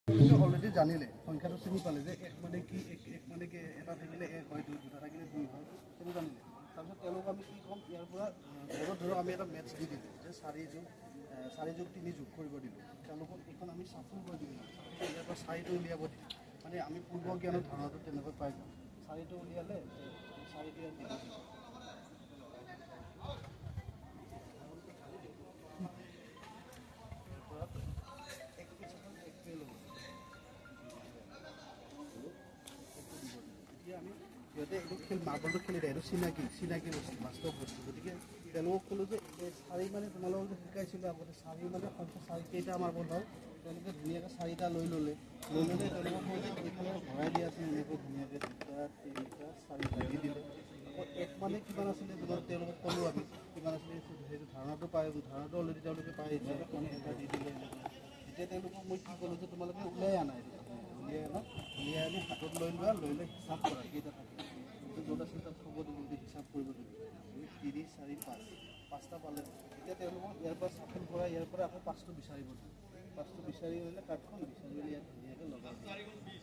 already জানিলে সংখ্যাটো চিনি পালে যে এক মানে কি এক মানে কি এটা থাকিলে এক হয় দুটা থাকিলে দুই হয় সেইটো জানিলে তাৰপিছত তেওঁলোকক আমি কি ক'ম ইয়াৰ পৰা ধৰক আমি এটা মেথছ দি দিলোঁ যে 4+3 যোগ কৰিব দিলোঁ তেওঁলোকক এইখন আমি চাফল কৰি দিলোঁ ইয়াৰ পৰা 4টো উলিয়াব দিলোঁ মানে আমি পূৰ্ব জ্ঞানৰ ধাৰণাটো তেনেকৈ পাই যাওঁ 4টো উলিয়ালে 4টো ইয়াত দিব দিলোঁ সিহঁতে এইটো মাৰ্বলটো খেলি দিয়ে এইটো চিনাকি বস্তু বাস্তৱ বস্তু গতিকে তেওঁলোকক ক'লোঁ যে 4 মানে তোমালোকক শিকাইছিলোঁ আগতে 4 মানে সংখ্যা 4 কেইটা মাৰ্বল হয় তেওঁলোকে ধুনীয়াকৈ 4টা লৈ ল'লে তেওঁলোকক মই এইফালে ভৰাই দিয়া আছিল এনেকৈ ধুনীয়াকৈ 2টা 3টা 4টা দি দিলে আকৌ এক মানে কিমান আছিলে তেওঁলোকক ক'লোঁ আমি কিমান আছিলে সেইটো ধাৰণাটো অলৰেডি তেওঁলোকে পাই আহিছে মানে এটা দি দিলে এতিয়া তেওঁলোকক মই কি ক'লোঁ যে তোমালোকে উলিয়াই আনা উলিয়াই আনি হাতত লৈ লোৱা লৈ লৈ হিচাপ কৰা কেইটা থাকে য'ত আছিল তাত থ'ব দিব হিচাপ কৰিব দিব 3 4 5টা পালে এতিয়া তেওঁলোকক ইয়াৰ পৰা চাফল কৰা ইয়াৰ পৰা আকৌ 5টো বিচাৰিব 5টো বিচাৰি হ'লে কাৰ্ডখন বিচাৰি ইয়াত ধুনীয়াকৈ লগাই দিয়ে